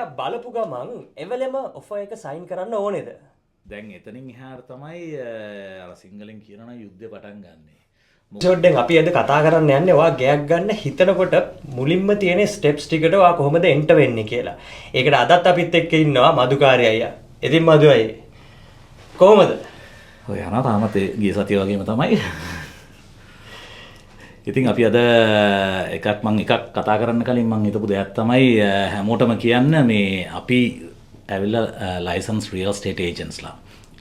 ටිකක් බලපු ගමන් එවලෙම ඔෆර් එක සයින් කරන්න ඕනේද? දැන් එතනින් එහාට තමයි අර සිංහලෙන් කියනවා යුද්ධය පටන් ගන්නෙ. එපිසෝඩ්ෙන් අපි අද කතා කරන්න යන්නේ ඔයා ගෑක් ගන්න හිතනකොට මුලින්ම තියෙන ස්ටෙප්ස් ටිකට ඔයා කොහොමද එන්ටර් වෙන්නේ කියලා. ඒකට අදත් අපිත් එක්ක ඉන්නවා මදුකාරී අයියා. ඉතින් මදු අයියේ කොහොමද? ඔය යනවා තාමත් ගිය සතිය වගේම තමයි. ඉතින් අපි අද එකක් කතා කරන්න කලින් මම හිතපු දෙයක් තමයි හැමෝටම කියන්න මේ අපි ඇවිල්ලා ලයිසන්ස් රියල් ස්ටේට් ඒජන්ට්ස්ලා.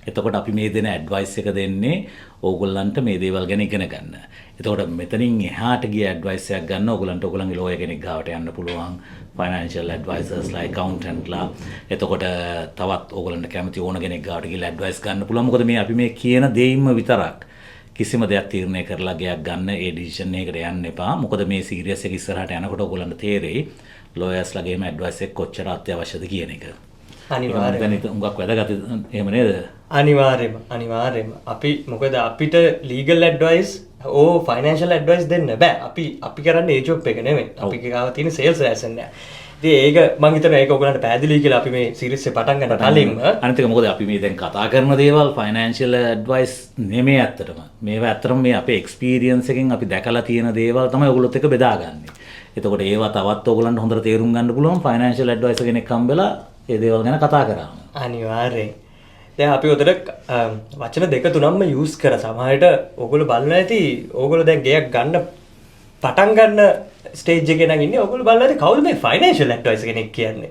එතකොට අපි මේ දෙන ඇඩ්වයිස් එක දෙන්නේ ඕගොල්ලන්ට මේ දේවල් ගැන ඉගෙන ගන්න. එතකොට මෙතනින් එහාට ගිය ඇඩ්වයිස් එකක් ගන්න ඕගොල්ලන්ට ඕගොල්ලන්ගේ ලෝයර් කෙනෙක් ගාවට යන්න පුළුවන්. ෆයිනෑන්ෂල් ඇඩ්වයිසර්ස්ලා, ඇකවුන්ටන්ට්ලා. එතකොට තවත් ඕගොල්ලන්ට කැමති ඕන කෙනෙක් ගාවට ගිහලා ඇඩ්වයිස් ගන්න පුළුවන්. මොකද මේ අපි මේ කියන දෙයින්ම විතරක් කිසිම දෙයක් තීරණය කරලා ගයක් ගන්න ඒ ඩිසිෂන් එකකට යන්න එපා. මොකද මේ සීරියස් එක ඉස්සරහට යනකොට ඕගොල්ලන්ට තේරෙයි ලෝයර්ස්ලාගේම ඇඩ්වයිස් එක කොච්චර අත්‍යවශ්‍යද කියන එක. අනිවාර්යයෙන් උඟක් වැදගත් එහෙම නේද? අනිවාර්යයෙන්ම අපි මොකද අපිට ලීගල් ඇඩ්වයිස් ෆයිනෑන්ෂල් ඇඩ්වයිස් දෙන්න බෑ. අපි කරන්නේ ඒ ජොබ් එක නෙමෙයි. අපි ගාව තියෙන සේල්ස් ලයිසන් එක. ඉතින් ඒක මම හිතනවා ඒක ඔයගොල්ලන්ට පැහැදිලි කියලා අපි මේ සීරීස් එක පටන් ගන්න කලින්ම අනිත් එක මොකද අපි මේ දැන් කතා කරන දේවල් ෆයිනෑන්ෂල් ඇඩ්වයිස් නෙමෙයි ඇත්තටම. මේවා ඇත්තටම මේ අපේ එක්ස්පීරියන්ස් එකෙන් අපි දැකලා තියෙන දේවල් තමයි ඔයගොල්ලොත් එක්ක බෙදාගන්නේ. එතකොට ඒවා තවත් ඔයගොල්ලන්ට හොඳට තේරුම් ගන්න පුළුවන් ෆයිනෑන්ෂල් ඇඩ්වයිසර් කෙනෙක් හම්බෙලා ඒ දේවල් ගැන කතා කරාම. අනිවාර්යෙන්. දැන් අපි උතර වචන දෙක තුනක්ම යූස් කරා. සමහරවිට ඕගොල්ලෝ බලන්න ඇති ඕගොල්ලෝ දැන් ගයක් ගන්න පටන් ගන්න ස්ටේජ් එකේ නම් ඉන්නේ. ඕගොල්ලෝ බලන්න ඇති කවුද මේ ෆයිනෑන්ෂල් ඇඩ්වයිසර් කෙනෙක් කියන්නේ.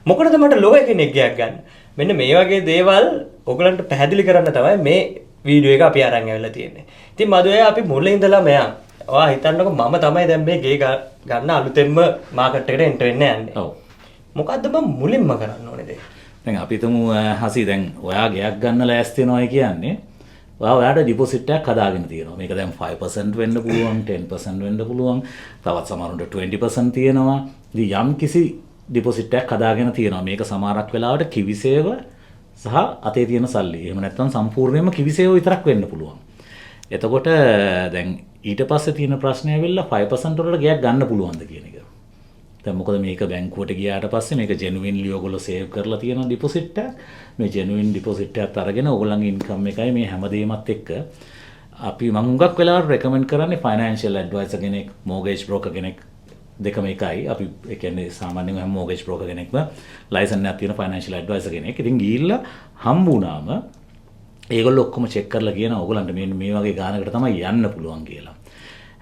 මොකටද මට ලෝයර් කෙනෙක් ගයක් ගන්න. මෙන්න මේ වගේ දේවල් ඕගොල්ලන්ට පැහැදිලි කරන්න තමයි මේ වීඩියෝ එක අපි අරන් ඇවිල්ලා තියෙන්නේ. ඉතින් මදුවේ අපි මුලින් ඉඳලා මෙයා ඔයා හිතන්නකො මම තමයි දැන් මේ ගේ ගන්න අලුතෙන්ම මාකට් එකට එන්ටර් වෙන්න යන්නේ. ඔව්. මොකද්ද මම මුලින්ම කරන්න ඕනේ දේ? දැන් අපි හිතමු හසි දැන් ඔයා ගයක් ගන්න ලෑස්ති වෙනවයි කියන්නේ ඔයාට ඩිපොසිට් එකක් හදාගෙන තියෙනවා. මේක දැන් 5% වෙන්න පුළුවන්, 10% වෙන්න පුළුවන්, තවත් සමහරවිට 20% තියෙනවා. ඉතින් යම් කිසි ඩිපොසිට් එකක් හදාගෙන තියෙනවා. මේක සමහරක් වෙලාවට කිවිසේව සහ අතේ තියෙන සල්ලි. එහෙම නැත්නම් සම්පූර්ණයෙන්ම කිවිසේව විතරක් වෙන්න පුළුවන්. එතකොට දැන් ඊට පස්සේ තියෙන ප්‍රශ්නේ ඇවිල්ලා 5% වලට ගයක් ගන්න පුළුවන්ද කියන එක. දැන් මොකද මේක බැංකුවට ගියාට පස්සේ මේක ජෙනුවින්ලි ඔයගොල්ලෝ සේව් කරලා තියෙන ඩිපොසිට් එකක්. මේ ජෙනුවින් ඩිපොසිට් එකත් අරගෙන ඔයගොල්ලන්ගේ ඉන්කම් එකයි මේ හැමදේමත් එක්ක අපි මම හුඟක් වෙලාවට රෙකමෙන්ඩ් කරන්නේ ෆයිනෑන්ෂල් ඇඩ්වයිසර් කෙනෙක්, මෝගේජ් බ්‍රෝකර් කෙනෙක් දෙකම එකයි. අපි ඒ කියන්නේ සාමාන්‍යයෙන් හැම මෝගේජ් බ්‍රෝකර් කෙනෙක්ම ලයිසන් එකක් තියෙන ෆයිනෑන්ෂල් ඇඩ්වයිසර් කෙනෙක්. ඉතින් ගිහිල්ලා හම්බ වුණාම ඒගොල්ලෝ ඔක්කොම චෙක් කරලා කියනවා ඔයගොල්ලන්ට මේ වගේ ගානකට තමයි යන්න පුළුවන් කියලා.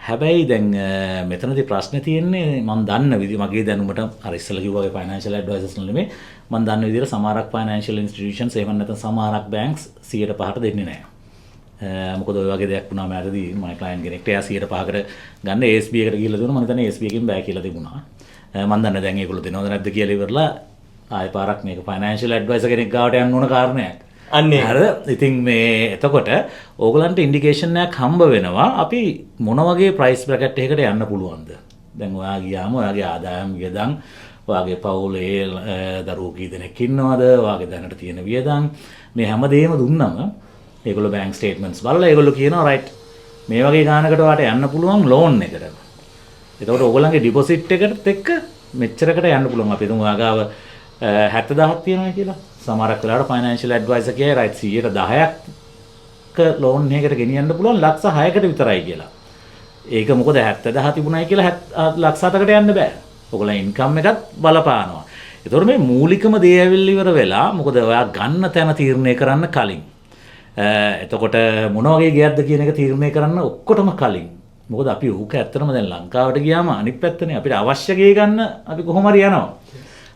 හැබැයි දැන් මෙතනදී ප්‍රශ්නේ තියෙන්නේ මම දන්න විදිහ මගේ දැනුමට අර ඉස්සෙල්ලා කිව්වා වගේ ෆයිනෑන්ෂල් ඇඩ්වයිසර්ස් නෙමෙයි මම දන්න විදිහට සමහරක් ෆයිනෑන්ෂල් ඉන්ස්ටිටියුෂන්ස් එහෙම නැත්නම් සමහරක් බැංක්ස් 100%ට දෙන්නේ නැහැ. මොකද ඔය වගේ දෙයක් වුණාම ඇරදී මම ක්ලයන්ට් කෙනෙක්ට එයා 100%කට ගන්න ASB එකට ගිහිල්ලා දුන්නා. මම හිතන්නේ ASB එකෙන් බෑ කියලා තිබුණා. මම දන්නේ දැන් ඒගොල්ලෝ දෙනවද නැද්ද කියලා ඉවරලා ආයෙ පාරක් මේක ෆයිනෑන්ෂල් ඇඩ්වයිසර් කෙනෙක් ගාවට යන්න ඕන කාරණයක්. අන්නේ හර ඉතින් මේ එතකොට ඕගලන්ට ඉන්ඩිකේෂන් එකක් හම්බ වෙනවා අපි මොන වගේ ප්‍රයිස් බ්‍රැකට් එකකට යන්න පුළුවන්ද. දැන් ඔයා ගියාම ඔයාගේ ආදායම් වියදම්, ඔයාගේ පවුලේ දරුවෝ කී දෙනෙක් ඉන්නවද, ඔයාගේ දැනට තියෙන වියදම් මේ හැමදේම දුන්නම ඒගොල්ලෝ බැංක් ස්ටේට්මන්ට්ස් බලලා ඒගොල්ලෝ කියනවා රයිට් මේ වගේ ගානකට ඔයාට යන්න පුළුවන් ලෝන් එකට. එතකොට ඕගලන්ගේ ඩිපොසිට් එකට එක්ක මෙච්චරකට යන්න පුළුවන්. අපි හිතමු ඔයා ගාව 70000ක් තියෙනවා කියලා. සමහරක් වෙලාවට ෆයිනෑන්ෂල් ඇඩ්වයිසර් කියයි රයිට් 10%ක ලෝන් එකකට ගෙනියන්න පුළුවන් ලක්ෂ 6කට විතරයි කියලා. ඒක මොකද 70000 තිබුණයි කියලා ලක්ෂ 7කට යන්න බෑ. ඔයගොල්ලෝ ඉන්කම් එකත් බලපානවා. ඒතකොට මේ මූලිකම දේ ඇවිල්ලා ඉවර වෙලා මොකද ඔයා ගන්න තැන තීරණය කරන්න කලින්. එතකොට මොන වගේ ගියක්ද කියන එක තීරණය කරන්න ඔක්කොටම කලින්. මොකද අපි ඌක ඇත්තටම දැන් ලංකාවට ගියාම අනිත් පැත්තනේ අපිට අවශ්‍ය ගේ ගන්න අපි කොහොම හරි යනවා.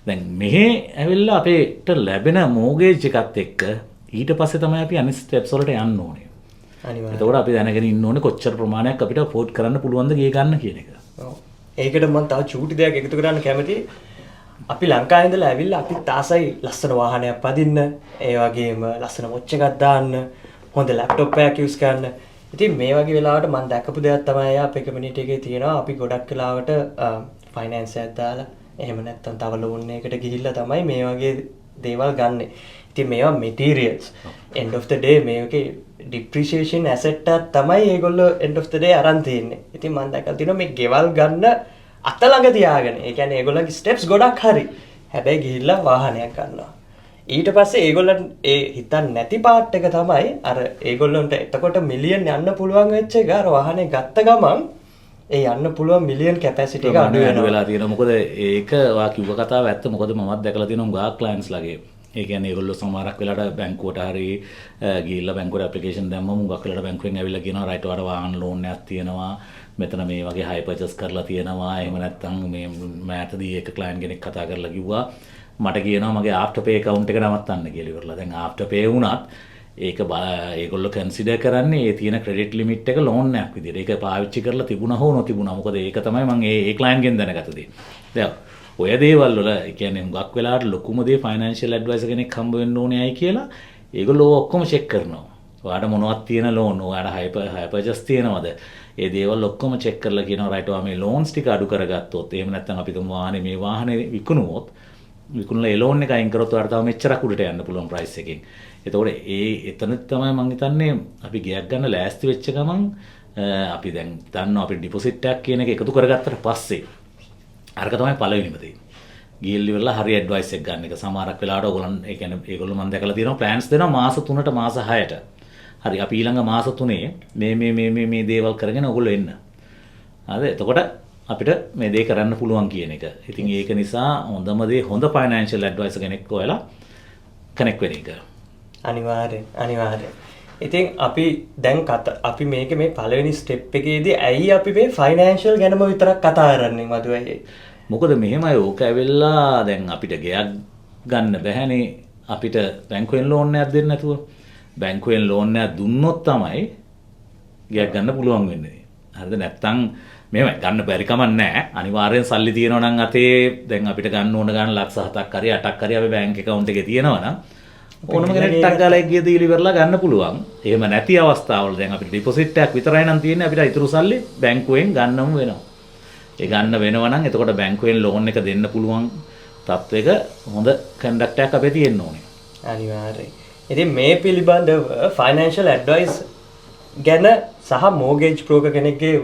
දැන් මෙහෙ ඇවිල්ලා අපිට ලැබෙන මෝගේජ් එකත් එක්ක ඊට පස්සේ තමයි අපි අනිත් ස්ටෙප්ස් වලට යන්න ඕනේ. අනිවාර්යයෙන්. එතකොට අපි දැනගෙන ඉන්න ඕනේ කොච්චර ප්‍රමාණයක් අපිට අෆෝඩ් කරන්න පුළුවන්ද ගේ ගන්න කියන එක. ඔව්. ඒකට මම තව චූටි දෙයක් එකතු කරන්න කැමතියි. අපි ලංකාවේ ඉඳලා ඇවිල්ලා අපිත් ආසයි ලස්සන වාහනයක් පදින්න, ඒ වගේම ලස්සන වොච් එකක් දාන්න, හොඳ ලැප්ටොප් එකක් යූස් කරන්න. ඉතින් මේ වගේ වෙලාවට මම දැකපු දෙයක් තමයි අපේ කමියුනිටි එකේ තියෙනවා. අපි ගොඩක් වෙලාවට ෆයිනෑන්ස් එකක් දාලා එහෙම නැත්නම් තව ලෝන් එකකට ගිහිල්ලා තමයි මේ වගේ දේවල් ගන්නෙ. ඉතින් මේවා materials. end of the day මේකේ depreciation asset එකක් තමයි ඒගොල්ලෝ end of the day අරන් තියන්නේ. ඉතින් මම දැකලා තියෙනවා මේ ගෙවල් ගන්න අත ළඟ තියාගෙන. ඒ කියන්නේ ඒගොල්ලන්ගේ steps ගොඩක් හරි. හැබැයි ගිහිල්ලා වාහනයක් ගන්නවා. ඊට පස්සේ ඒගොල්ලන් ඒ හිතන්නේ නැති පාර්ට් එක තමයි අර ඒගොල්ලන්ට එතකොට මිලියන් යන්න පුළුවන් වෙච්ච එක අර වාහනේ ගත්ත ගමන් ඒ යන්න පුළුවන් මිලියන් කැපැසිටි එක අඩු වෙලා තියෙනවා. මොකද ඒක ඔයා කිව්ව කතාව ඇත්ත. මොකද මමත් දැකලා තියෙනවා ගාක් ක්ලයන්ට්ස් ලගේ. ඒ කියන්නේ ඒගොල්ලෝ සමහරක් වෙලාවට බැංකුවට හරි ගිහිල්ලා බැංකුවට ඇප්ලිකේෂන් දැම්මම මුගක් වෙලාවට බැංකුවෙන් ඇවිල්ලා කියනවා රයිට් ඔයාලට වාහන ලෝන් එකක් තියෙනවා. මෙතන මේ වගේ හයි පර්චේස් කරලා තියෙනවා. එහෙම නැත්නම් මේ මෑතදී එක ක්ලයන්ට් කෙනෙක් කතා කරලා කිව්වා මට කියනවා මගේ ආෆ්ටර් පේ account එක නවත්තන්න කියලා ඉවරලා. දැන් ආෆ්ටර් පේ වුණත් ඒක ඒගොල්ලෝ කන්සිඩර් කරන්නේ ඒ තියෙන ක්‍රෙඩිට් ලිමිට් එක ලෝන් එකක් විදියට. ඒක පාවිච්චි කරලා තිබුණා හෝ නොතිබුණා. මොකද ඒක තමයි මම ඒ ක්ලයන්ට්ගෙන් දැනගත්ත දේ. දැන් ඔය දේවල් වල ඒ කියන්නේ හුඟක් වෙලාවට ලොකුම දේ ෆයිනෑන්ෂියල් ඇඩ්වයිසර් කෙනෙක් හම්බ වෙන්න ඕනේයි කියලා ඒගොල්ලෝ ඔක්කොම චෙක් කරනවා. ඔයාලට මොනවද තියෙන ලෝන්, ඔයාලට හයි පර්චේස් තියෙනවද? ඒ දේවල් ඔක්කොම චෙක් කරලා කියනවා රයිට් ඔයා මේ ලෝන්ස් ටික අඩු කරගත්තොත් එහෙම නැත්නම් අපි තුමු මේ වාහනේ විකුණුවොත් විකුණලා ඒ ලෝන් එක අයින් කරොත් ඔයාලට තව මෙච්චරක් උඩට යන්න පුළුවන් ප්‍රයිස් එකකින්. එතකොට එතන තමයි මම හිතන්නේ අපි ගියක් ගන්න ලෑස්ති වෙච්ච ගමන් අපි දැන් දන්නවා අපි ඩිපොසිට් එකක් කියන එක එකතු කරගත්තට පස්සේ අරක තමයි පළවෙනිම දේ. ගිහිල්ලි වෙලා හරි ඇඩ්වයිස් එක ගන්න එක. සමහරක් වෙලාවට ඕගොල්ලන් ඒ කියන්නේ ඒගොල්ලෝ මම දැකලා තියෙනවා ප්ලෑන්ස් දෙනවා මාස 3ට මාස 6ට. හරි අපි ඊළඟ මාස 3 මේ දේවල් කරගෙන ඕගොල්ලෝ එන්න. හරිද? එතකොට අපිට මේ දේ කරන්න පුළුවන් කියන එක. ඉතින් ඒක නිසා හොඳම දේ හොඳ ෆයිනෑන්ෂියල් ඇඩ්වයිසර් කෙනෙක් හොයලා කනෙක්ට් වෙන එක. අනිවාර්යෙන්. ඉතින් අපි දැන් අපි මේක මේ පළවෙනි ස්ටෙප් එකේදී ඇයි අපි මේ ෆයිනෑන්ෂියල් ගැනම විතරක් කතා කරන්නේ මදුවයි? මොකද මෙහෙමයි ඕක ඇවිල්ලා දැන් අපිට ගෙයක් ගන්න බැහැනේ අපිට බැංකුවෙන් ලෝන් එකක් දෙන්න නැතුව. බැංකුවෙන් ලෝන් එකක් දුන්නොත් තමයි ගෙයක් ගන්න පුළුවන් වෙන්නේ. හරිද? නැත්තම් මෙහෙමයි ගන්න බැරි කමක් නැහැ. අනිවාර්යෙන් සල්ලි තියෙනවා නම් අතේ දැන් අපිට ගන්න ඕන ගන්න ලක්ෂ 7ක් හරි 8ක් හරි අපේ බැංක් account එකේ තියෙනවා නම් ඕනම කෙනෙක් ටක් ගාලා ගිය දීලි ඉවරලා ගන්න පුළුවන්. එහෙම නැති අවස්ථාවල දැන් අපිට ඩිපොසිට් එකක් විතරයි නම් තියෙන්නේ අපිට ඊටු සල්ලි බැංකුවෙන් ගන්නම වෙනවා. ඒ ගන්න වෙනවා නම් එතකොට බැංකුවෙන් ලෝන් එක දෙන්න පුළුවන් තත්වයක හොඳ කන්ඩක්ට් එකක් අපේ තියෙන්න ඕනේ. අනිවාර්යයෙන්. ඉතින් මේ පිළිබඳව ෆයිනෑන්ෂියල් ඇඩ්වයිස් ගැන සහ මෝගේජ් බ්‍රෝකර් කෙනෙක්ගේ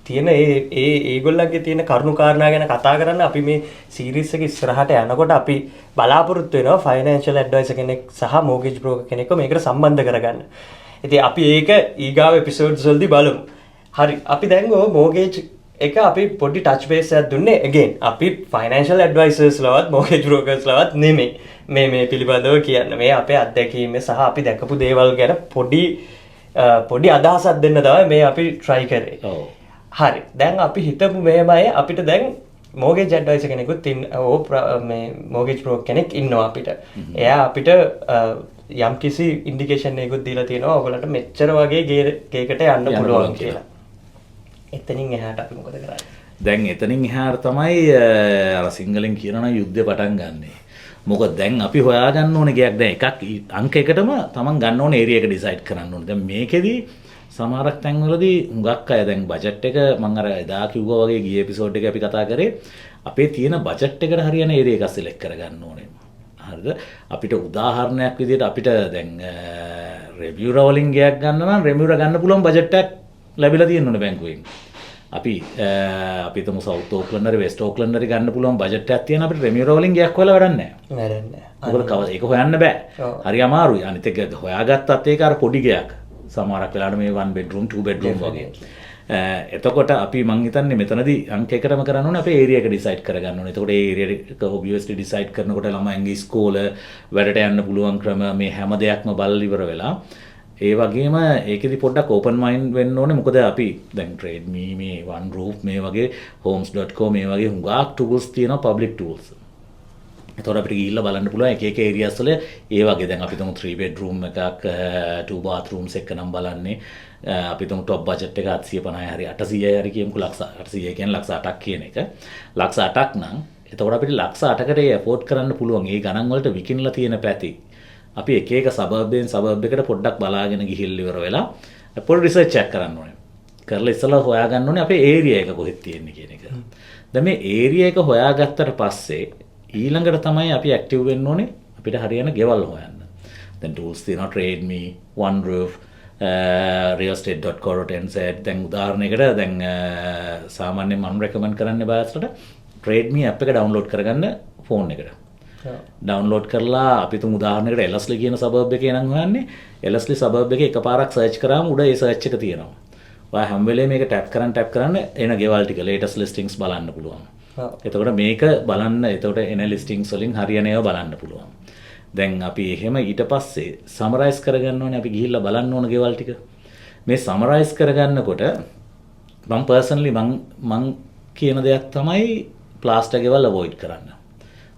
තියෙන ඒගොල්ලන්ගේ තියෙන කරුණු කාරණා ගැන කතා කරන්න අපි මේ සීරීස් එක ඉස්සරහට යනකොට අපි බලාපොරොත්තු වෙනවා ෆයිනෑන්ෂියල් ඇඩ්වයිසර් කෙනෙක් සහ මෝගේජ් බ්‍රෝකර් කෙනෙක්ව මේකට සම්බන්ධ කරගන්න. ඉතින් අපි ඒක ඊගාව එපිසෝඩ්ස් වලදී බලමු. හරි. අපි දැන් මෝගේජ් එක අපි පොඩි ටච් බේස් එකක් දුන්නේ again අපි ෆයිනෑන්ෂියල් ඇඩ්වයිසර්ස් ලවත් මෝගේජ් බ්‍රෝකර්ස් ලවත් නෙමෙයි මේ පිළිබඳව කියන්න. මේ අපේ අත්දැකීම සහ අපි දැකපු දේවල් ගැන පොඩි අදහසක් දෙන්න තමයි මේ අපි try කරේ. හරි. දැන් අපි හිතමු මෙහෙමයි අපිට දැන් මෝගේජ් ඇඩ්වයිසර් කෙනෙකුත් මේ මෝගේජ් බ්‍රෝකර් කෙනෙක් ඉන්නවා අපිට. එයා අපිට යම්කිසි ඉන්ඩිකේෂන් එකකුත් දීලා තියෙනවා ඔයගොල්ලන්ට මෙච්චර වගේ ගේකට යන්න පුළුවන් කියලා. එතනින් එහාට අපි මොකද කරන්නේ? දැන් එතනින් එහාට තමයි අර සිංහලෙන් කියනවා යුද්ධය පටන් ගන්නෙ. මොකද දැන් අපි හොයාගන්න ඕනේ ගයක් දැන් එකක් අංක එකටම තමන් ගන්න ඕනේ ඒරියා එක ඩිසයිඩ් කරන්න ඕනේ. දැන් මේකෙදි සමහරක් තැන්වලදී හුඟක් අය දැන් බජට් එක මම අර එදා කිව්වා වගේ ගිය එපිසෝඩ් එකේ අපි කතා කරේ අපේ තියෙන බජට් එකට හරියන ඒරියා එක සිලෙක්ට් කරගන්න ඕනේ. හරිද? අපිට උදාහරණයක් විදිහට අපිට දැන් රෙවියුර වලින් ගයක් ගන්න නම් රෙවියුර ගන්න පුළුවන් බජට් එකක් ලැබිලා තියෙන්න ඕනේ බැංකුවෙන්. අපි තුමු සවුත් ඕක්ලන්ඩ් හරි වෙස්ට් ඕක්ලන්ඩ් හරි ගන්න පුළුවන් බජට් එකක් තියෙන අපිට රෙමියුර වලින් ගයක් හොයලා වැඩක් නැහැ. මොකද ඒක හොයන්න බෑ. හරි අමාරුයි. අනිත් එක හොයාගත්තත් ඒක අර පොඩි ගයක්. සමහරක් වෙලාවට මේ 1 bedroom 2 bedroom වගේ. එතකොට අපි මං හිතන්නේ මෙතනදී අංක එකටම කරන්න ඕනේ අපේ ඒරියා එක ඩිසයිඩ් කරගන්න ඕනේ. එතකොට ඒ ඒරියා එක obviously ඩිසයිඩ් කරනකොට ළමයින්ගේ ඉස්කෝල වැඩට යන්න පුළුවන් ක්‍රම මේ හැම දෙයක්ම බලලා ඉවර වෙලා ඒ වගේම ඒකෙදි පොඩ්ඩක් ඕපන් මයින්ඩ් වෙන්න ඕනේ. මොකද අපි දැන් ට්‍රේඩ් මේ one roof මේ වගේ homes.com මේ වගේ හුඟක් tools තියෙනවා public tools. එතකොට අපිට ගිහිල්ලා බලන්න පුළුවන් එක එක areas වල ඒ වගේ දැන් අපි තුමු 3 bedroom එකක් 2 bathrooms එක නම් බලන්නේ අපි තුමු top budget එක 750 හරි 800 හරි කියමුකෝ ලක්ෂ 800 කියන්නේ ලක්ෂ 8ක් කියන එක. ලක්ෂ 8ක් නම් එතකොට අපිට ලක්ෂ 8කට ඒ afford කරන්න පුළුවන්. ඒ ගණන් වලට විකිනලා තියෙන පැති අපි එක එක සබර්බෙන් සබර්බ් එකට පොඩ්ඩක් බලාගෙන ගිහිල්ලා ඉවර වෙලා පොඩි රිසර්ච් එකක් කරන්න ඕනේ. කරලා ඉස්සලා හොයාගන්න ඕනේ අපේ ඒරියා එක කොහෙද තියෙන්නේ කියන එක. දැන් මේ ඒරියා එක හොයාගත්තට පස්සේ ඊළඟට තමයි අපි ඇක්ටිව් වෙන්න ඕනේ අපිට හරියන ගෙවල් හොයන්න. දැන් tools තියෙනවා TradeMe, OneRoof, realestate.co.nz. දැන් උදාහරණයකට දැන් සාමාන්‍යයෙන් මම රෙකමන්ඩ් කරන්නේ බයස්ලට TradeMe app එක download කරගන්න ෆෝන් එකට. ඩවුන්ලෝඩ් කරලා අපි තුමු උදාහරණයකට එලස්ලි කියන සබර්බ් එකේ නම් හොයන්නේ එලස්ලි සබර්බ් එකේ එකපාරක් සර්ච් කරාම උඩ ඒ සර්ච් එක තියෙනවා. ඔයා හැම වෙලේම මේක ටැප් කරන්න එන ගෙවල් ටික ලේටස්ට් ලිස්ටින්ග්ස් බලන්න පුළුවන්. එතකොට මේක බලන්න එතකොට එන ලිස්ටින්ග්ස් වලින් හරියන ඒවා බලන්න පුළුවන්. දැන් අපි එහෙම ඊට පස්සේ සමරයිස් කරගන්න ඕනේ අපි ගිහිල්ලා බලන්න ඕන ගෙවල් ටික. මේ සමරයිස් කරගන්නකොට මම පර්සනලි මං කියන දෙයක් තමයි ප්ලාස්ටර් ගෙවල් අවොයිඩ් කරන්න.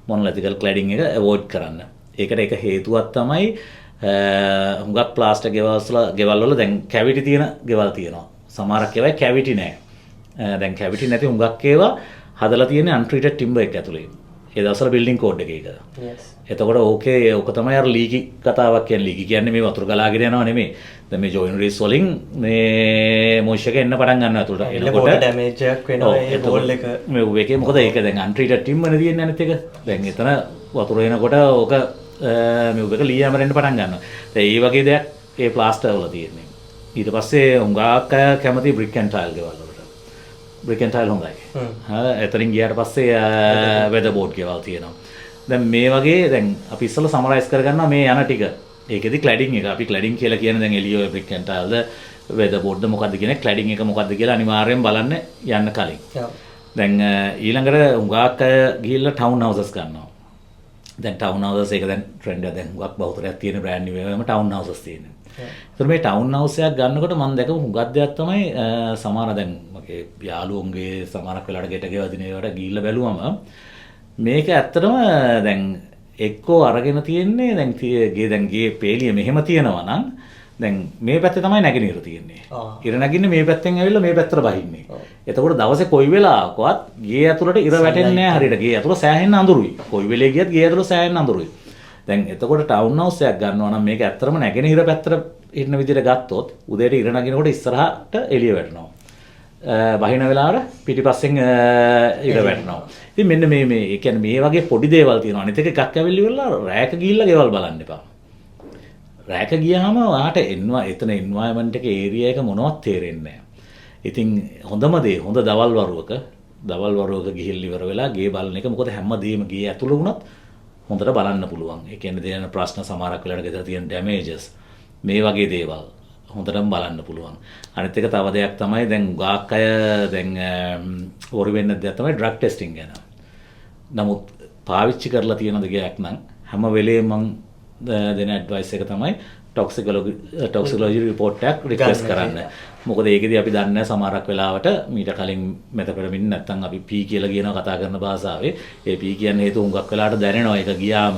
මොනොලිතිකල් ක්ලැඩින් එක අවොයිඩ් කරන්න. ඒකට එක හේතුවක් තමයි හුඟක් ප්ලාස්ටර් ගෙවල් වල දැන් කැවිටි තියෙන ගෙවල් තියෙනවා. සමහරක් ඒවා කැවිටි නැහැ. දැන් කැවිටි නැති හුඟක් ඒවා හදලා තියෙන්නේ අන්ට්‍රීටඩ් ටිම්බර් එක ඇතුලේ. ඒ දවස්වල බිල්ඩින් කෝඩ් එකේ ඒක. එතකොට ඕක තමයි අර ලීකි කතාවක් කියන්නේ. ලීකි කියන්නේ මේ වතුර ගලාගෙන යනවා නෙමෙයි. දැන් මේ ජොයිනරිස් වලින් මේ මොයිස්චර් එක එන්න පටන් ගන්නවා අතුලට. එනකොට ඩැමේජ් එකක් වෙනවා ඒ බෝල් එක. මේ එකේ මොකද ඒක දැන් අන්ට්‍රීටඩ් ටිම්බර් තියෙන්නේ අනිත් එක. දැන් එතන වතුර එනකොට ඕක මේ එක ලී හැමරෙන්න පටන් ගන්නවා. දැන් මේ වගේ දෙයක් ඒ ප්ලාස්ටර් වල තියෙන්නේ. ඊට පස්සේ හුඟක් අය කැමති බ්‍රික් ඇන්ඩ් ටයිල් ගෙවල් වලට. බ්‍රික් ඇන්ඩ් ටයිල් හොඳයි. එතනින් ගියාට පස්සේ වෙදර් බෝඩ් ගෙවල් තියෙනවා. දැන් මේ වගේ දැන් අපි ඉස්සෙල්ලා සමරයිස් කරගන්නවා මේ යන ටික. ඒකෙදි ක්ලැඩින් එක අපි ක්ලැඩින් කියලා කියන්නේ දැන් එළිය බ්‍රික් ඇන්ඩ් ටයිල්ද වෙදර් බෝඩ්ද මොකද්ද කියන්නේ ක්ලැඩින් එක මොකද්ද කියලා අනිවාර්යෙන් බලන්න යන්න කලින්. දැන් ඊළඟට හුඟක් අය ගිහිල්ලා ටවුන් හවුසස් ගන්නවා. දැන් ටවුන් හවුසස් එක දැන් ට්‍රෙන්ඩ් එක දැන් හුඟක් බහුතරයක් තියෙන බ්‍රෑන්ඩ් නිව් එකම ටවුන් හවුසස් තියෙනවා. ඒතර මේ ටවුන් හවුස් එකක් ගන්නකොට මම දැකපු හුඟක් දෙයක් තමයි සමහර දැන් මගේ යාළුවන්ගේ සමහරක් වෙලාවට ගෙට ගෙවදින ඒවට ගිහිල්ලා බැලුවම මේක ඇත්තටම දැන් එක්කෝ අරගෙන තියෙන්නේ දැන් ගේ පේලිය මෙහෙම තියෙනවා නම් දැන් මේ පැත්තේ තමයි නැගෙනහිර තියෙන්නේ. ඉර නැගින්නේ මේ පැත්තෙන් ඇවිල්ලා මේ පැත්තට බහින්නේ. එතකොට දවසේ කොයි වෙලාවකවත් ගේ ඇතුළට ඉර වැටෙන්නේ නැහැ හරියට. ගේ ඇතුළ සෑහෙන්න අඳුරුයි. කොයි වෙලේ ගියත් ගේ ඇතුළ සෑහෙන්න අඳුරුයි. දැන් එතකොට ටවුන් හවුස් එකක් ගන්නවා නම් මේක ඇත්තටම නැගෙනහිර පැත්තට ඉන්න විදිහට ගත්තොත් උදේට ඉර නගිනකොට ඉස්සරහට එළිය වැටෙනවා. බහින වෙලාවට පිටිපස්සෙන් ඉර වැටෙනවා. ඉතින් මෙන්න මේ ඒ කියන්නේ මේ වගේ පොඩි දේවල් තියෙනවා. අනිත් එක එකක් ඇවිල්ලි වෙලා රෑක ගිහිල්ලා ගෙවල් බලන්න එපා. රෑක ගියාම ඔයාට එතන එන්වයරන්මන්ට් එකේ ඒරියා එක මොනවත් තේරෙන්නේ නැහැ. ඉතින් හොඳම දේ හොඳ දවල් වරුවක ගිහිල්ලා ඉවර වෙලා ගේ බලන එක. මොකද හැමදේම ගේ ඇතුළ වුණත් හොඳට බලන්න පුළුවන්. ඒ කියන්නේ දෙන ප්‍රශ්න සමහරක් වෙලාවට ගෙදර තියෙන ඩැමේජස් මේ වගේ දේවල් හොඳටම බලන්න පුළුවන්. අනිත් එක තව දෙයක් තමයි දැන් ගාක් අය දැන් වරු වෙන්න දෙයක් තමයි ඩ්‍රග් ටෙස්ටිං ගැන. නමුත් පාවිච්චි කරලා තියෙන දෙයක් නම් හැම වෙලේම මම දෙන ඇඩ්වයිස් එක තමයි ටොක්සිකොලොජි රිපෝට් එකක් රික්වෙස්ට් කරන්න. මොකද ඒකෙදි අපි දන්නේ සමහරක් වෙලාවට මීට කලින් මෙතපෙරමින් නැත්තම් අපි පී කියලා කියනවා කතා කරන භාෂාවේ. ඒ පී කියන්නේ හේතු හුඟක් වෙලාවට දැනෙනවා. ඒක ගියාම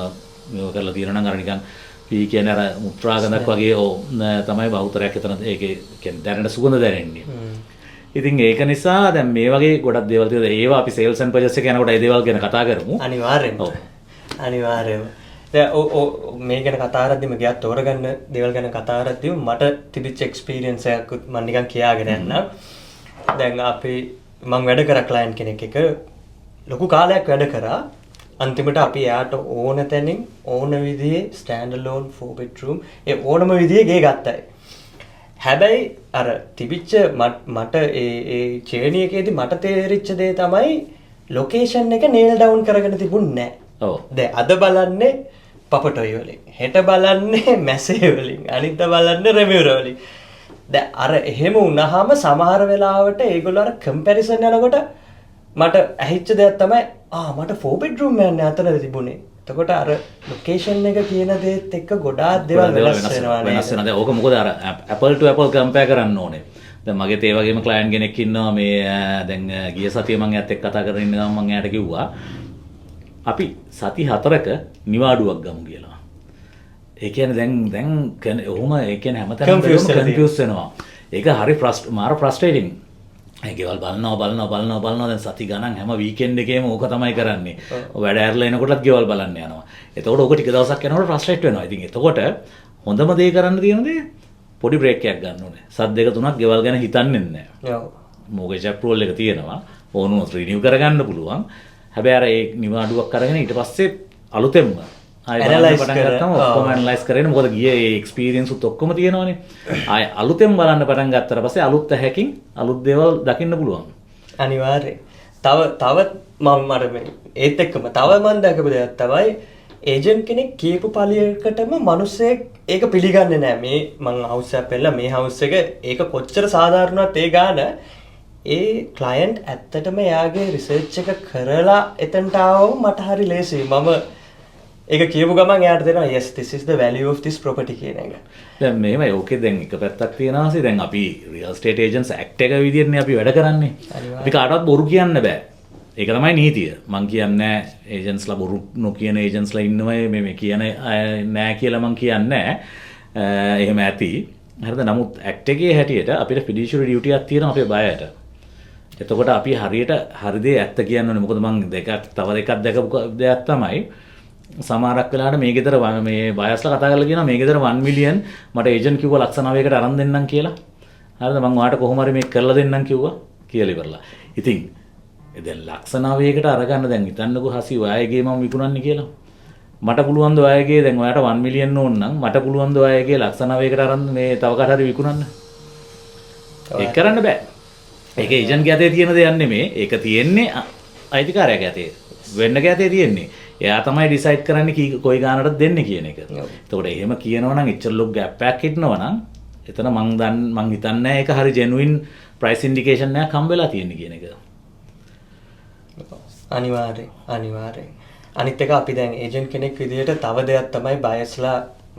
මේක කරලා තියෙනවා නම් අර නිකන් පී කියන්නේ අර මුත්‍රාගඳක් වගේ තමයි බහුතරයක් එතන ඒකේ කියන්නේ දැනෙන සුගඳ දැනෙන්නේ. ඉතින් ඒක නිසා දැන් මේ වගේ ගොඩක් දේවල් තියෙනවා. ඒවා අපි සේල්ස් ඇන්ඩ් පර්චේස් එක යනකොට ඒ දේවල් ගැන කතා කරමු. අනිවාර්යයෙන්ම. මේ ගැන කතා කරද්දිම ගියත් තෝරගන්න දේවල් ගැන කතා කරද්දිම මට තිබිච්ච එක්ස්පීරියන්ස් එකක් මම නිකන් කියාගෙන යන්නම්. දැන් මම වැඩ කර ක්ලයන්ට් කෙනෙක් එක ලොකු කාලයක් වැඩ කරා. අන්තිමට අපි එයාට ඕන තැනින් ඕන විදිහේ ස්ටෑන්ඩ් ලෝන් 4 bedroom ඒ ඕනම විදිහේ ගේ ගත්තයි. හැබැයි අර තිබිච්ච මට ඒ චේනි එකේදී මට තේරිච්ච දේ තමයි ලොකේෂන් එක නේල් ඩවුන් කරගෙන තිබුණේ නැහැ. දැන් අද බලන්නේ පපටොයි වලින්, හෙට බලන්නේ මැසේ වලින්, අනිද්දා බලන්නේ රෙවියුර වලින්. දැන් අර එහෙම වුණාම සමහර වෙලාවට ඒගොල්ලෝ අර කම්පැරිසන් යනකොට මට ඇහිච්ච දෙයක් තමයි මට 4 bedroom යන්නේ අතනද තිබුණේ. එතකොට අර ලොකේෂන් එක කියන දේත් එක්ක ගොඩාක් දේවල් වෙනස් වෙනවා නේද? වෙනස් වෙනවා. දැන් ඕක මොකද අර Apple to Apple compare කරන්න ඕනේ. දැන් මගේ ඒ වගේම ක්ලයන්ට් කෙනෙක් ඉන්නවා මේ දැන් ගිය සතියේ මම එයාත් එක්ක කතා කරගෙන ඉන්න ගමන් මම එයාට කිව්වා අපි සති 4ක නිවාඩුවක් ගමු කියලා. ඒ කියන්නේ දැන් ඔහොම ඒ කියන්නේ හැමතැනම කන්ෆියුස් වෙනවා. ඒක හරි මාර ෆ්‍රස්ට්‍රේටින්. ඒ ගෙවල් බලනවා දැන් සති ගණන් හැම වීකෙන්ඩ් එකේම ඕක තමයි කරන්නේ. වැඩ ඇරලා එනකොටත් ගෙවල් බලන්න යනවා. එතකොට ඕක ටික දවසක් යනකොට ෆ්‍රස්ට්‍රේට් වෙනවා. ඉතින් එතකොට හොඳම දේ කරන්න තියෙන දේ පොඩි බ්‍රේක් එකක් ගන්න ඕනේ. සත් දෙක තුනක් ගෙවල් ගැන හිතන්නේ නැහැ. ඔව්. මොකද ඇප්‍රූවල් එක තියෙනවා. ඕනොත් රිනිව් කරගන්න පුළුවන්. හැබැයි අර ඒ නිවාඩුවක් අරගෙන ඊට පස්සේ අලුතෙන්ම ඇනලයිස් කරගත්තම ඔක්කොම ඇනලයිස් කරගෙන මොකද ගියේ ඒ එක්ස්පීරියන්ස් උත් ඔක්කොම තියෙනවනේ. ආය අලුතෙන් බලන්න පටන් ගත්තට පස්සේ අලුත් ඇහැකින් අලුත් දේවල් දකින්න පුළුවන්. අනිවාර්යයෙන්. තව මම මට ඒත් එක්කම තව මම දැකපු දෙයක් තමයි ඒජන්ට් කෙනෙක් කියපු පළියකටම මිනිස්සෙක් ඒක පිළිගන්නේ නැහැ. මේ මං හවුස් එකක් පෙන්නලා මේ හවුස් එක ඒක කොච්චර සාධාරණවත් ඒ ගාන ඒ ක්ලයන්ට් ඇත්තටම එයාගේ රිසර්ච් එක කරලා එතනට ආවම මට හරි ලේසියි. මම ඒක කියපු ගමන් එයාට දෙනවා yes this is the value of this property කියන එක. දැන් මේවයි ඕකේ දැන් එක පැත්තක් තියෙනවා සි දැන් අපි රියල් ස්ටේට් ඒජන්ට්ස් ඇක්ට් එක විදිහටනේ අපි වැඩ කරන්නේ. අපි කාටවත් බොරු කියන්න බෑ. ඒක තමයි නීතිය. මං කියන්නේ ඒජන්ට්ස්ලා බොරු නොකියන ඒජන්ට්ස්ලා ඉන්නවා මේ කියන නෑ කියලා මං කියන්නේ නෑ. එහෙම ඇති. හරිද? නමුත් ඇක්ට් එකේ හැටියට අපිට ෆිඩුෂියරි ඩියුටි එකක් තියෙනවා අපේ බයයට. එතකොට අපි හරියට හරි දේ ඇත්ත කියන්න ඕනේ. මොකද මං තව දෙකක් දැකපු දෙයක් තමයි සමහරක් වෙලාවට මේ ගෙදර මේ බයස්ලා කතා කරලා කියනවා මේ ගෙදර 1 මිලියන් මට ඒජන්ට් කිව්වා ලක්ෂ 9කට අරන් දෙන්නම් කියලා. හරිද? මං ඔයාලට කොහොම හරි මේක කරලා දෙන්නම් කිව්වා කියලා ඉවරලා. ඉතින් දැන් ලක්ෂ 9කට අරගන්න දැන් හිතන්නකෝ හසි ඔයාගේ මම විකුණන්නේ කියලා. මට පුළුවන් ද ඔයාගේ දැන් ඔයාට 1 මිලියන් ඕන නම් මට පුළුවන් ද ඔයාගේ ලක්ෂ 9කට අරන් මේ තව කාට හරි විකුණන්න. ඒක කරන්න බෑ. ඒක ඒජන්ට්ගේ අතේ තියෙන දෙයක් නෙමෙයි. ඒක තියෙන්නේ අයිතිකාරයාගේ අතේ. වෙන්නගේ අතේ තියෙන්නේ. එයා තමයි ඩිසයිඩ් කරන්නේ කොයි ගානටද දෙන්නේ කියන එක. එතකොට එහෙම කියනවා නම් එච්චර ලොක් ගෑප් එකක් හිටනවා නම් එතන මං හිතන්නේ ඒක හරි ජෙනුයින් ප්‍රයිස් ඉන්ඩිකේෂන් එකක් හම්බෙලා තියෙන්නේ කියන එක. අනිවාර්යෙන්. අනිත් එක අපි දැන් ඒජන්ට් කෙනෙක් විදිහට තව දෙයක් තමයි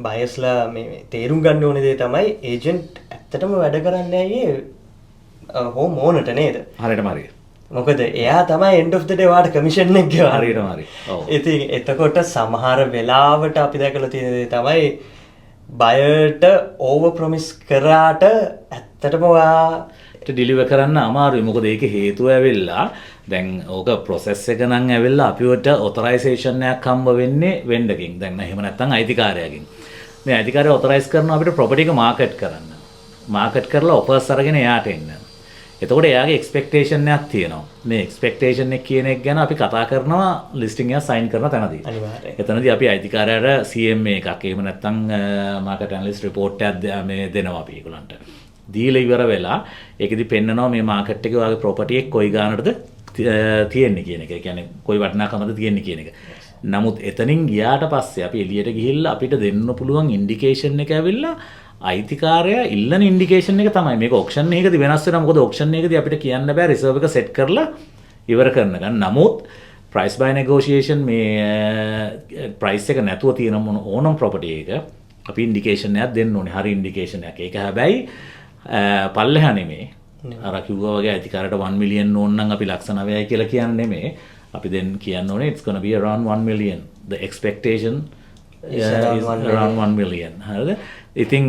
බයස්ලා මේ තේරුම් ගන්න ඕනේ දේ තමයි ඒජන්ට් ඇත්තටම වැඩ කරන්නේ ඇයි හෝම් ඕනට නේද? හරියටම හරිය. මොකද එයා තමයි end of the day වාට කමිෂන් එක ගෙවන්නේ. හරියටම හරි. ඔව්. ඉතින් එතකොට සමහර වෙලාවට අපි දැකලා තියෙන දේ තමයි බයර්ට ඕවර් ප්‍රොමිස් කරාට ඇත්තටම ඔයාට ඩිලිවර් කරන්න අමාරුයි. මොකද ඒකේ හේතුව ඇවිල්ලා දැන් ඕක ප්‍රොසෙස් එක නම් ඇවිල්ලා අපිවට ඔතොරයිසේෂන් එකක් හම්බ වෙන්නේ වෙන්ඩර්කින්. දැන් එහෙම නැත්නම් අයිතිකාරයාගෙන්. මේ අයිතිකාරයා ඔතොරයිස් කරනවා අපිට ප්‍රොපර්ටි එක මාකට් කරන්න. මාකට් කරලා ඔෆර්ස් අරගෙන එයාට එන්න. එතකොට එයාගේ එක්ස්පෙක්ටේෂන් එකක් තියෙනවා. මේ එක්ස්පෙක්ටේෂන් එක කියන එක ගැන අපි කතා කරනවා ලිස්ටින් එක සයින් කරන තැනදී. අනිවාර්යයෙන්. එතනදී අපි අයිතිකාරයාට CMA එකක් එහෙම නැත්නම් මාකට් ඇනලිස්ට් රිපෝට් එකක් මේ දෙනවා අපි ඒගොල්ලන්ට. දීලා ඉවර වෙලා ඒකෙදි පෙන්නනවා මේ මාකට් එකේ ඔයාගේ ප්‍රොපර්ටි එක කොයි ගානටද තියෙන්නේ කියන එක. ඒ කියන්නේ කොයි වටිනාකමද තියෙන්නේ කියන එක. නමුත් එතනින් ගියාට පස්සේ අපි එළියට ගිහිල්ලා අපිට දෙන්න පුළුවන් ඉන්ඩිකේෂන් එක ඇවිල්ලා අයිතිකාරයා ඉල්ලන ඉන්ඩිකේෂන් එක තමයි. මේක ඔක්ෂන් එකකදී වෙනස් වෙනවා. මොකද ඔක්ෂන් එකකදී අපිට කියන්න බෑ රිසර්ව් එක සෙට් කරලා ඉවර කරන ගමන්. නමුත් ප්‍රයිස් බයි නෙගෝෂියේෂන් මේ ප්‍රයිස් එක නැතුව තියෙන ඕනම ප්‍රොපර්ටි එක අපි ඉන්ඩිකේෂන් එකක් දෙන්න ඕනේ. හරි ඉන්ඩිකේෂන් එකක්. ඒක හැබැයි පල්ලෙහා නෙමෙයි. අර කිව්වා වගේ අයිතිකාරයට 1 මිලියන් ඕන නම් අපි ලක්ෂ 9යි කියලා කියන්නේ නෙමෙයි. අපි දැන් කියන්න ඕනේ it's gonna be around 1 million. The expectation is around 1 million. හරිද? ඉතින්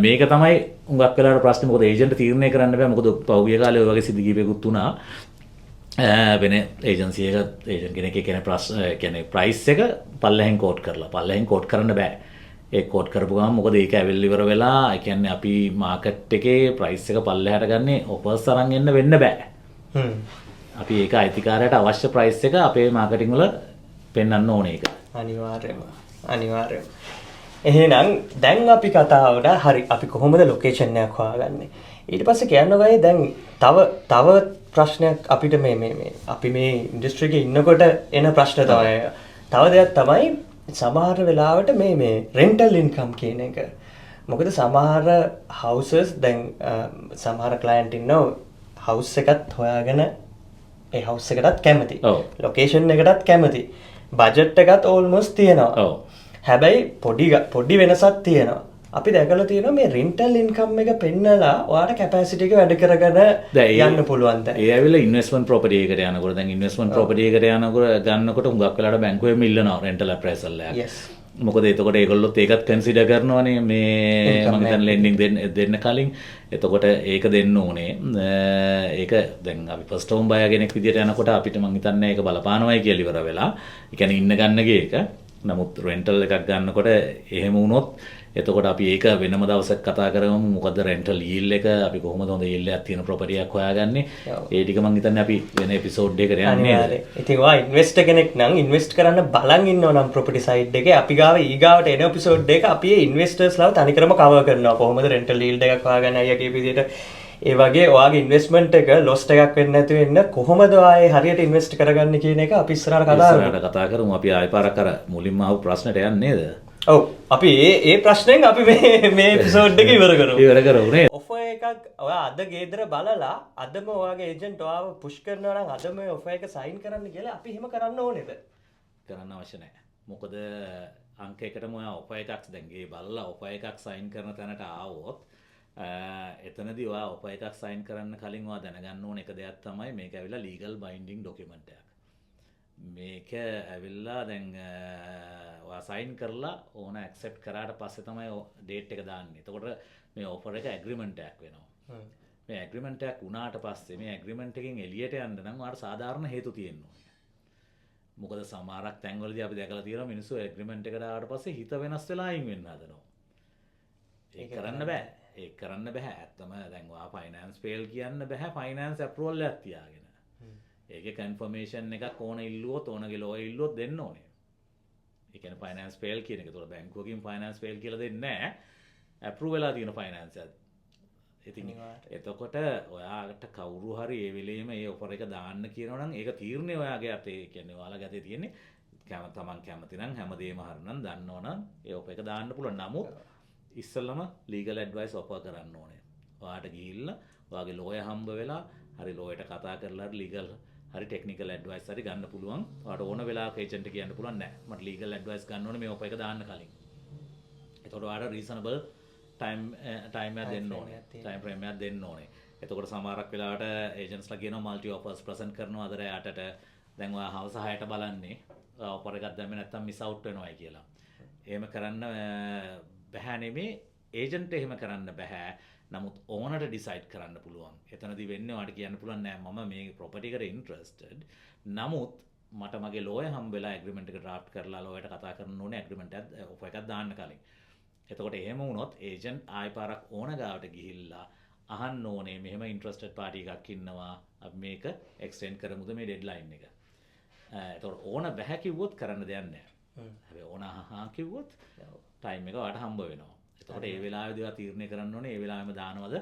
මේක තමයි උඟක් වෙලාවට ප්‍රශ්නේ. මොකද ඒජන්ට් තීරණය කරන්න බෑ. මොකද පහුගිය කාලේ ඔය වගේ සිද්ධ කීපයක්ත් වුණා. වෙන ඒජන්සි එක ඒජන්ට් කෙනෙක් කියන්නේ ප්‍රයිස් එක පල්ලෙහෙන් කෝට් කරලා. පල්ලෙහෙන් කෝට් කරන්න බෑ. ඒ කෝට් කරපු ගමන් මොකද ඒක ඇවිල්ලා ඉවර වෙලා ඒ කියන්නේ අපි මාකට් එකේ ප්‍රයිස් එක පල්ලෙහාට ගන්නේ ඔෆර්ස් අරන් එන්න වෙන්න බෑ. අපි ඒක අයිතිකාරයට අවශ්‍ය ප්‍රයිස් එක අපේ මාකටිං වල පෙන්වන්න ඕනේ ඒක. අනිවාර්යයෙන්ම. එහෙනම් දැන් අපි කතාවට හරි අපි කොහොමද ලොකේෂන් එකක් හොයාගන්නේ? ඊට පස්සේ කියන්නකෝ දැන් තව ප්‍රශ්නයක් අපිට මේ අපි මේ ඉන්ඩස්ට්‍රි එකේ ඉන්නකොට එන ප්‍රශ්න තමයි. තව දෙයක් තමයි සමහර වෙලාවට මේ රෙන්ටල් ඉන්කම් කියන එක. මොකද සමහර හවුසස් දැන් සමහර ක්ලයන්ට් ඉන්නවා හවුස් එකත් හොයාගෙන ඒ හවුස් එකටත් කැමති. ලොකේෂන් එකටත් කැමති. බජට් එකත් ඕල්මෝස්ට් තියෙනවා. හැබැයි පොඩි වෙනසක් තියෙනවා. අපි දැකලා තියෙනවා මේ රෙන්ටල් ඉන්කම් එක පෙන්නලා ඔයාලට කැපැසිටි එක වැඩි කරගෙන යන්න පුළුවන් දැන්. ඒ ඇවිල්ලා ඉන්වෙස්ට්මන්ට් ප්‍රොපර්ටි එකට යනකොට දැන් ඉන්වෙස්ට්මන්ට් ප්‍රොපර්ටි එකට යනකොට ගන්නකොට හුඟක් වෙලාවට බැංකුවෙම ඉල්ලනවා රෙන්ටල් අප්‍රයිසල් එකක්. yes. මොකද එතකොට ඒගොල්ලොත් ඒකත් කන්සිඩර් කරනවානේ මේ මම හිතන්නේ ලෙන්ඩින් දෙන්න කලින්. එතකොට ඒක දෙන්න ඕනේ. ඒක දැන් අපි ෆස්ට් හෝම් බයර් කෙනෙක් විදියට යනකොට අපිට මම හිතන්නේ ඒක බලපානවයි කියලා ඉවර වෙලා. ඒ කියන්නේ ඉන්න ගන්නගේ එක. නමුත් රෙන්ටල් එකක් ගන්නකොට එහෙම වුණොත් එතකොට අපි ඒක වෙනම දවසක් කතා කරමු. මොකද රෙන්ටල් yield එක අපි කොහොමද හොඳ yield එකක් තියෙන ප්‍රොපර්ටි එකක් හොයාගන්නේ. ඒ ටික මම හිතන්නේ අපි වෙන එපිසෝඩ් එකකට යන්නේ. ඉතින් ඔයා ඉන්වෙස්ටර් කෙනෙක් නම් ඉන්වෙස්ට් කරන්න බලන් ඉන්නවා නම් ප්‍රොපර්ටි සයිඩ් එකේ අපි ගාව ඊගාවට එන එපිසෝඩ් එක අපි ඒ ඉන්වෙස්ටර්ස්ලාව තනිකරම කවර් කරනවා. කොහොමද රෙන්ටල් yield එකක් හොයාගන්නේ අයියා කියපු විදිහට ඒ වගේ ඔයාගේ ඉන්වෙස්ට්මන්ට් එක ලොස් එකක් වෙන්නේ නැතුව ඉන්න කොහොමද ආයේ හරියට ඉන්වෙස්ට් කරගන්නේ කියන එක අපි ඉස්සරහට කතා කරමු. අපි ආයෙ පාරක් අර මුලින්ම අහපු ප්‍රශ්නෙට යන්නේ නේද? ඔව් අපි ඒ ප්‍රශ්නෙන් අපි මේ එපිසෝඩ් එක ඉවර කරමු නේ. ඔෆර් එකක් ඔයා අද ගේදර බලලා අදම ඔයාගේ ඒජන්ට් ඔයාව පුෂ් කරනවා නම් අදම ඔෆර් එක සයින් කරන්න කියලා අපි එහෙම කරන්න ඕනේද? කරන්න අවශ්‍ය නැහැ. මොකද අංක එකටම ඔයා ඔෆර් එකක් දැන් ගේ බලලා ඔෆර් එකක් සයින් කරන තැනට ආවොත් එතනදී ඔයා ඔෆර් එකක් සයින් කරන්න කලින් ඔයා දැනගන්න ඕන එක දෙයක් තමයි මේක ඇවිල්ලා ලීගල් බයින්ඩින් ඩොකියුමන්ට් එකක්. මේක ඇවිල්ලා දැන් ඔයා සයින් කරලා ඕන ඇක්සෙප්ට් කරාට පස්සේ තමයි ඩේට් එක දාන්නේ. එතකොට මේ ඔෆර් එක ඇග්‍රීමන්ට් එකක් වෙනවා. මේ ඇග්‍රීමන්ට් එකක් වුණාට පස්සේ මේ ඇග්‍රීමන්ට් එකෙන් එළියට යන්න නම් ඔයාට සාධාරණ හේතු තියෙන්න ඕනේ. මොකද සමහරක් තැන්වලදී අපි දැකලා තියෙනවා මිනිස්සු ඇග්‍රීමන්ට් එකට ආවට පස්සේ හිත වෙනස් වෙලා අයින් වෙන්න හදනවා. ඒක කරන්න බෑ. ඒක කරන්න බෑ. ඇත්තම දැන් ඔයා ෆයිනෑන්ස් ෆේල් කියන්න බෑ ෆයිනෑන්ස් අප්‍රූවල් එකක් තියාගෙන. ඒකේ කන්ෆර්මේෂන් එකක් ඕන ඉල්ලුවොත් ඕනගේ ලෝයර් ඉල්ලුවොත් දෙන්න ඕනේ. ඒ කියන්නේ ෆයිනෑන්ස් ෆේල් කියන එක. ඒතකොට බැංකුවකින් ෆයිනෑන්ස් ෆේල් කියලා දෙන්නේ නැහැ. අප්‍රූව් වෙලා තියෙන ෆයිනෑන්ස් එක. ඉතින් එතකොට ඔයාට කවුරු හරි ඒ වෙලෙම ඒ ඔෆර් එක දාන්න කියනවා නම් ඒක තීරණය ඔයාගේ අතේ. කියන්නේ ඔයාලගේ අතේ තියෙන්නේ. තමන් කැමති නම් හැමදේම හරිනම් දන්නවනම් ඒ ඔෆර් එක දාන්න පුළුවන්. නමුත් ඉස්සෙල්ලම ලීගල් ඇඩ්වයිස් ඔෆර් කරන්න ඕනේ. ඔයාට ගිහිල්ලා ඔයාගේ ලෝයර් හම්බ වෙලා හරි ලෝයර්ට කතා කරලා ලීගල් හරි ටෙක්නිකල් ඇඩ්වයිස් හරි ගන්න පුළුවන්. ඔයාට ඕන වෙලාවක ඒජන්ට් එක කියන්න පුළුවන් නෑ මට ලීගල් ඇඩ්වයිස් ගන්න ඕනේ මේ ඔෆර් එක දාන්න කලින්. එතකොට ඔයාට රීසනබල් ටයිම් එකක් දෙන්න ඕනේ. ටයිම් ෆ්‍රේම් එකක් දෙන්න ඕනේ. එතකොට සමහරක් වෙලාවට ඒජන්ට්ස්ලා කියනවා මල්ටි ඔෆර්ස් ප්‍රසන්ට් කරනවා අතර යටට දැන් ඔයා හවස 6ට බලන්නේ ඔෆර් එකක් දැම්මේ නැත්තම් මිස් අවුට් වෙනවයි කියලා. එහෙම කරන්න බෑ නෙමේ ඒජන්ට් එහෙම කරන්න බෑ. නමුත් ඕනට ඩිසයිඩ් කරන්න පුළුවන්. එතනදී වෙන්නේ ඔයාට කියන්න පුළුවන් නෑ මම මේ ප්‍රොපර්ටි එකට ඉන්ට්‍රෙස්ටඩ්. නමුත් මට මගේ ලෝයර් හම්බ වෙලා ඇග්‍රීමන්ට් එක ඩ්‍රාෆ්ට් කරලා ලෝයර්ට කතා කරන්න ඕනේ ඇග්‍රීමන්ට් එක ඔෆර් එකක් දාන්න කලින්. එතකොට එහෙම වුණොත් ඒජන්ට් ආයි පාරක් ඕන ගාවට ගිහිල්ලා අහන්න ඕනේ මෙහෙම ඉන්ට්‍රෙස්ටඩ් පාටි එකක් ඉන්නවා අපි මේක එක්ස්ටෙන්ඩ් කරමුද මේ ඩෙඩ්ලයින් එක. එතකොට ඕන බෑ කිව්වොත් කරන්න දෙයක් නෑ. හැබැයි ඕන අහහා කිව්වොත් ටයිම් එක ඔයාට හම්බ වෙනවා. එතකොට ඒ වෙලාවේදී ඔයා තීරණය කරන්න ඕනේ ඒ වෙලාවෙම දානවද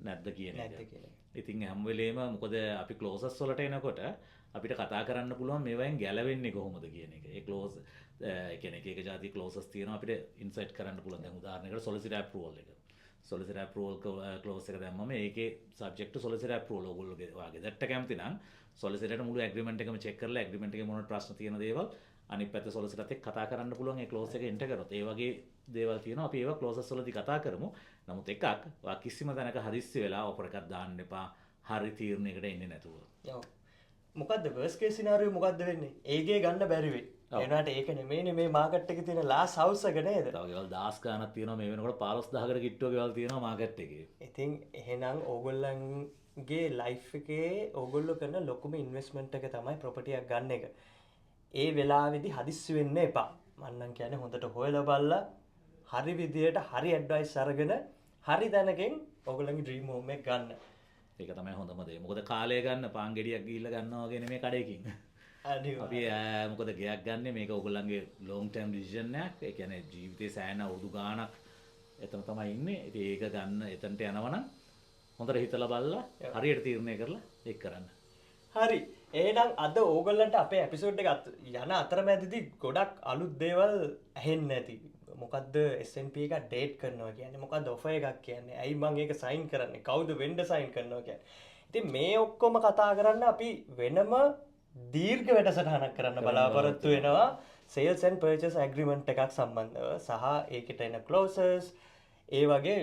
නැද්ද කියන එක. ඉතින් හැම වෙලේම මොකද අපි ක්ලෝසස් වලට එනකොට අපිට කතා කරන්න පුළුවන් මේවෙන් ගැලවෙන්නේ කොහොමද කියන එක. ඒ ක්ලෝස් ඒ කියන්නේ එක જાති ක්ලෝසස් තියෙනවා අපිට ඉන්සයිට් කරන්න පුළුවන්. දැන් උදාහරණයකට සොලිසිටර් අප්‍රූවල් එක. සොලිසිටර් අප්‍රූවල් ක්ලෝස් එක දැම්මම ඒකේ සබ්ජෙක්ට් टू සොලිසිටර් අප්‍රූවල් ඔයගොල්ලෝගේ වාගේ දැට්ට කැමති නම් සොලිසිටර්ට මුළු ඇග්‍රීමන්ට් එකම චෙක් කරලා ඇග්‍රීමන්ට් එකේ මොනවද ප්‍රශ්න තියෙන දේවල් අනිත් පැත්තේ සොලිසිටර්ත් එක්ක කතා කරන්න පුළුවන් ඒ ක්ලෝස් එක එන්ටර් කරොත්. ඒ වගේ දේවල් තියෙනවා අපි ඒවා ක්ලෝසස් වලදී කතා කරමු. නමුත් එකක් ඔයා කිසිම තැනක හදිස්සි වෙලා ඔෆර් එකක් දාන්න එපා. හරි තීරණයකට එන්නේ නැතුව. ඔව්. මොකද්ද worst case scenario මොකද්ද වෙන්නේ? ඒගේ ගන්න බැරි වෙයි. එනවාට ඒක නෙමෙයිනේ මේ මාකට් එකේ තියෙන ලාස් හවුස් එක නේද? තව ගෙවල් 10 ගාණක් තියෙනවා මේ වෙනකොට 15000කට කිට්ටුව ගෙවල් තියෙනවා මාකට් එකේ. ඉතින් එහෙනම් ඕගොල්ලන්ගේ ලයිෆ් එකේ ඕගොල්ලෝ කරන ලොකුම ඉන්වෙස්ට්මන්ට් එක තමයි ප්‍රොපර්ටි එකක් ගන්න එක. ඒ වෙලාවේදී හදිස්සි වෙන්න එපා. මම නම් කියන්නේ හොඳට හොයලා බලලා හරි විදියට හරි ඇඩ්වයිස් අරගෙන හරි දැනකින් ඕගොල්ලන්ගේ ඩ්‍රීම් හෝම් එක ගන්න. ඒක තමයි හොඳම දේ. මොකද කාලය ගන්න පාන් ගෙඩියක් ගිහිල්ලා ගන්නවා වගේ නෙමෙයි කඩේකින්. අපි මොකද ගයක් ගන්න මේක ඔයගොල්ලන්ගේ ලොන්గ్ ටර්ම් ඩිසිෂන් එකක්. ඒ කියන්නේ ජීවිතේ සෑහෙන අවුරුදු ගාණක් එතන තමයි ඉන්නේ. ඉතින් ඒක ගන්න එතනට යනවනම් හොඳට හිතලා බලලා හරියට තීරණය කරලා ඒක කරන්න. හරි. එහෙනම් අද ඕගොල්ලන්ට අපේ එපිසෝඩ් එක යන අතරමැදදී ගොඩක් අලුත් දේවල් ඇහෙන්නේ නැති. මොකද්ද S&P එක ඩේට් කරනවා කියන්නේ? මොකද්ද ඔෆර් එකක් කියන්නේ? ඇයි මම ඒක සයින් කරන්නේ? කවුද වෙන්ඩර් සයින් කරනවා කියන්නේ? ඉතින් මේ ඔක්කොම කතා කරන්න අපි වෙනම දීර්ඝ වැඩසටහනක් කරන්න බලාපොරොත්තු වෙනවා. sales and purchase agreement එකක් සම්බන්ධව සහ ඒකට එන clauses ඒ වගේ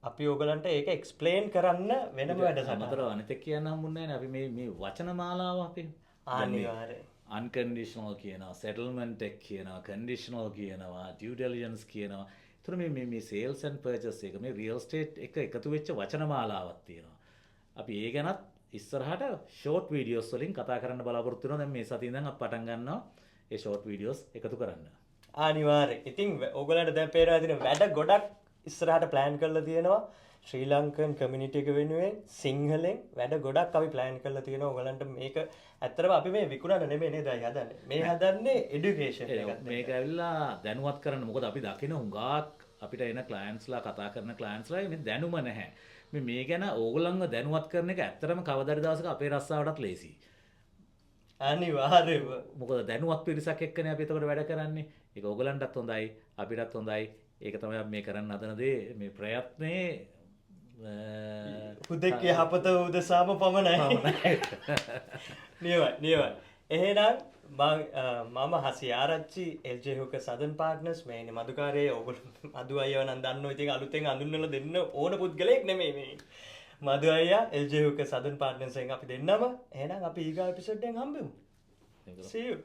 අපි ඕගලන්ට ඒක එක්ස්ප්ලේන් කරන්න වෙනම වැඩසටහනක්. අතර අනිත් කියන්න හම්බුන්නේ නැහැ. අපි මේ වචන මාලාව අපි අනිවාර්යයෙන් unconditional කියනවා, settlement එක කියනවා, conditional කියනවා, due diligence කියනවා. ඒතර මේ sales and purchase එක මේ real estate එක එකතු වෙච්ච වචන මාලාවක් තියෙනවා. අපි ඒ ගැනත් ඉස්සරහට ෂෝට් වීඩියෝස් වලින් කතා කරන්න බලාපොරොත්තු වෙනවා. දැන් මේ සතියේ ඉඳන් අපි පටන් ගන්නවා ඒ ෂෝට් වීඩියෝස් එකතු කරන්න. අනිවාර්යයෙන්. ඉතින් ඕගලන්ට දැන් පේනවා දින වැඩ ගොඩක් ඉස්සරහට ප්ලෑන් කරලා තියෙනවා. ශ්‍රී ලංකන් කමියුනිටි එක වෙනුවෙන් සිංහලෙන් වැඩ ගොඩක් අපි ප්ලෑන් කරලා තියෙනවා. ඕගලන්ට මේක ඇත්තටම අපි මේ විකුණන්න නෙමෙයි නේද හදන්නේ. මේ හදන්නේ එඩියුකේෂන් එකක්. මේක ඇවිල්ලා දැනුවත් කරන්න. මොකද අපි දකින හුඟක් අපිට එන ක්ලයන්ට්ස්ලා කතා කරන ක්ලයන්ට්ස්ලා මේ දැනුම නැහැ. මේ ගැන ඕගොල්ලන්ව දැනුවත් කරන එක ඇත්තටම කවදාද දවසක අපේ රස්සාවටත් ලේසියි. අනිවාර්යයෙන්ම. මොකද දැනුවත් පිරිසක් එක්කනේ අපි එතකොට වැඩ කරන්නේ. ඒක ඕගලන්ටත් හොඳයි, අපිටත් හොඳයි. ඒක තමයි අපි මේ කරන්න හදන දේ. මේ ප්‍රයත්නේ හුදෙක් යහපත උදෙසාම පමණයි. නියමයි. එහෙනම් මම හසි ආරච්චි LJ Hooker Southern Partners මේ මදුකාරයේ ඕගොල්ලෝ මදු අයියව නම් දන්නෝ. ඉතින් අලුතෙන් අඳුන්වලා දෙන්න ඕන පුද්ගලයෙක් නෙමෙයි මේ. මදු අයියා LJ Hooker Southern Partners එකෙන් අපි දෙන්නම. එහෙනම් අපි ඊගා එපිසෝඩ් එකෙන් හම්බෙමු. See you.